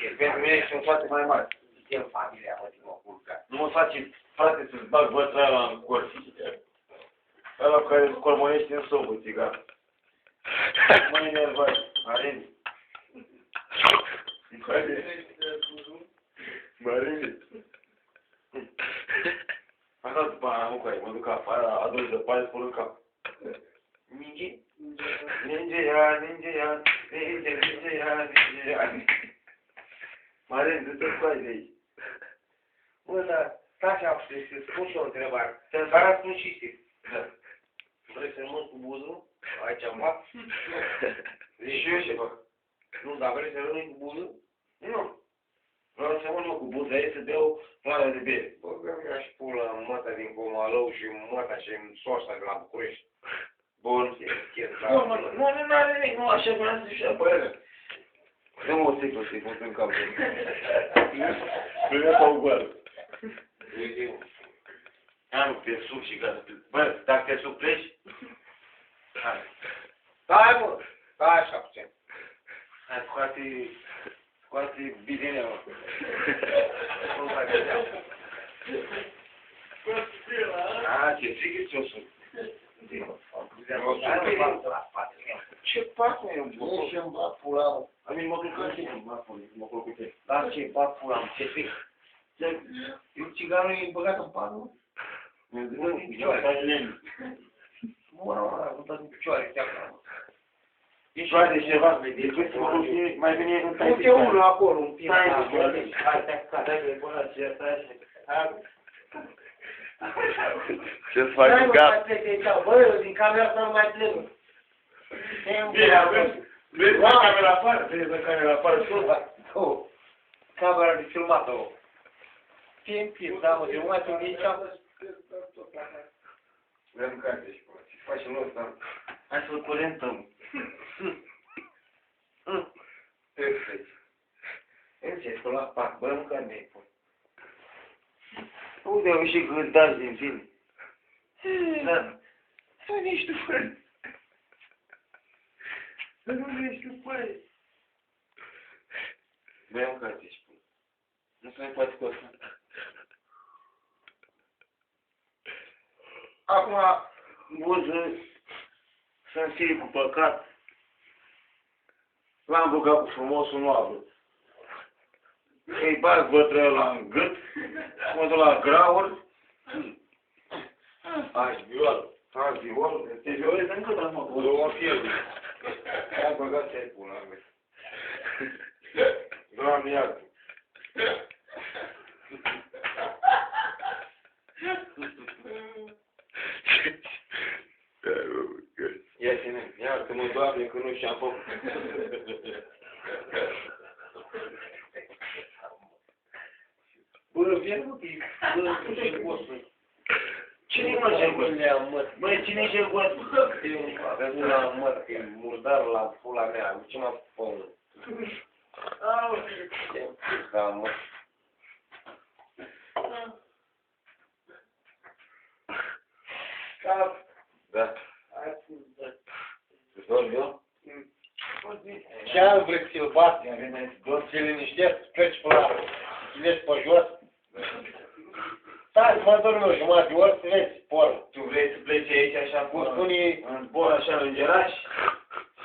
Pentru mine sunt toate mai mari. Suntem familia, mă, din mă culca. Nu mă face, frate, să-ți bag bătrâna ăla în cor. Ăla care scormonește în sobă, țigar. Mă enervat. Marini. Marini. Așa după aia, nu care, mă duc afară, adus de pare, spun în cap. Ninge. Ninge-ia, ninge-ia, ninge-ia, ninge-ia. Marini, du-te scoai de aici. Bă, dar, stai așa, să spun și o întrebare. Care a spus și știi? Da. Vrei să rămân cu buzul? Ai ceva? Și eu ce fac? Nu, dar vrei să rămâi cu buzul? Nu. Vreau să mănânc cu buza ei să beau floarea de bere. Bă, mi-a și pula măta din Comalău și măta și în soasta de la București. Bun. Nu are nimic, nu așa vreau să zic, băi. Dă-mă o sticlă să-i pun în cap. Nu e ca o goală. Uite, Am pe sub și gata. Bă, dacă te sub pleci, hai. stai, mă! Stai așa puțin. Hai, scoate bidenea, mă. Nu mai vedeam. A, ce frică ți-o sub. Ce fac, mă, eu Nu și-mi bag pula, mă. Amin, mă culcă și mă culcă cu tine. Dar ce bag pula, mă? Ce fric? Eu țiganul e băgat în pan, nu? Nu, picioare. Mă, nu dă în picioare, chiar mă. Picioare de ceva, mai bine în tai Uite unul acolo, un pic. Stai, hai, te-ai bună, ce stai. Ce-ți faci cu gap? Bă, eu din camera să nu mai plec. Vezi la camera afară? Vezi la camera afară? Camera de filmat-o. Timp, da, mă, eu mai sunt aici. Vrem carte și poate. Ce faci în ăsta? Hai să-l curentăm. Perfect. Ce, să la pac, bă, nu că mi-ai pus. Uite, au ieșit gândați din tine. Da. Să nici tu fără. Să nu nici tu fără. Vrem carte și poate. Nu se mai poate cu asta. Acum, buză, să-mi fie cu păcat. L-am băgat cu frumosul noastră. Îi bag bătrână la în gât, mă duc la graur. Ai viol. Ai viol? Te violezi încă, dar mă pun. O pierd. Ai băgat ce-ai pula, mă. Doamne, iartă. Ia ține, iartă-mă, Doamne, că nu și-am făcut. Bă, vine mă, bă, ce gostul. Cine mă jergos? Băi, cine-i jergos? Avem una măt, e murdar la pula mea, ce m-a făcut? Da, mă. Cap. Da. Îți dorm eu? Ce al vrei să-l bați? Să-l liniștești, pleci pe la... Să vezi pe jos? Stai, mă dorm eu jumătate de ori să vezi porn. Tu vrei să pleci aici așa Cum spune... în zbor așa în geraș?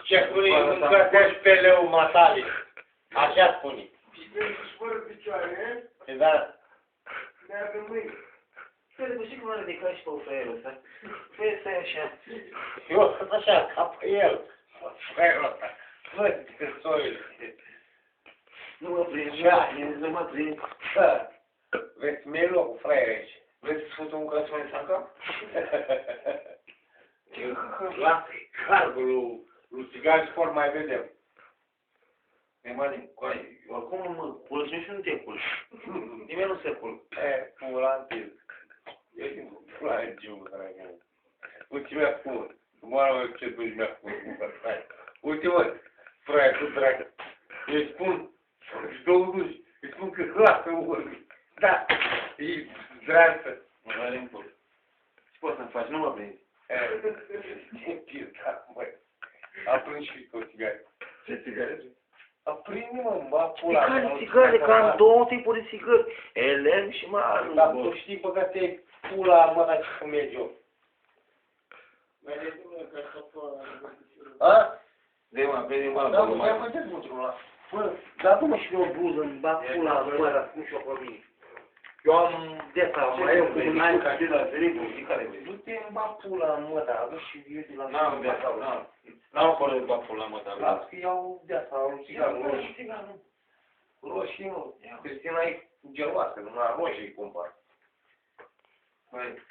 Ce spune, încălzești pe leu matale. Așa spune. Fără picioare, Da. meargă mâini. Stai, știi cum are de ca și pe fraierul ăsta? Păi stai așa. Eu sunt așa, ca pe el. Fraierul ăsta. Văd scrisorile. Nu mă prind, nu mă prind. Da. Vrei să mi-ai locul, fraier aici? Vrei să-ți fut un calcion în cap? Lasă cargul lui Țigan Sport, mai vedem. E mai coai, oricum mă culci și nu te culci. Nimeni nu se culcă. Pula antil. Eu din pula în giu, dragă. Uite mi-a spus. Moară ce duci mi-a spus. Uite mă, fraier, tu dragă. Îi spun, și două duci. Îi spun că lasă urmi. Da, e dreaptă. Mă doare în pur. Ce poți să-mi faci? Nu mă prind. Ce pizda, măi. Atunci și cu țigare. Ce țigare? Aprinde-mă, bă, pula. Care țigări? Că am două tipuri de țigări. Elem și Maru. Dar tu știi, bă, că te-ai pula, mă, dar ce cum mergi eu. A? Vede, mă, Da, mă, ia mă, mutrul ăla. Bă, da-mă și eu o bluză, îmi bag pula, bă, dar cum și-o pe mine. Eu am de-asta, mai eu cu N-ai ca de la Filipu, care vezi? du-te în bag pula, mă, dar nu și eu de la... N-am de asta, n-am fără bag pula, mă, dar... Las că iau de-asta, un țigan roșii. Roșii, mă. Cristina e geloasă, numai roșii îi cumpăr. Băi,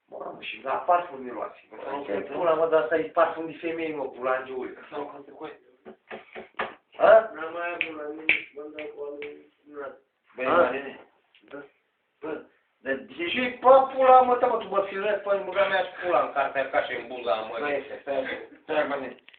Mamă, și la parfum miroase. Pula, mă, dar asta e parfum de femei, mă, pula în giuri. sau consecințe. A? N-am mai avut la mine, mă dau cu alul. Băi, Marine. Bă, Dar și pa pula, mă, tu mă filezi, păi, băga mea și pula în cartea ca și în buza, mă. stai, Marine.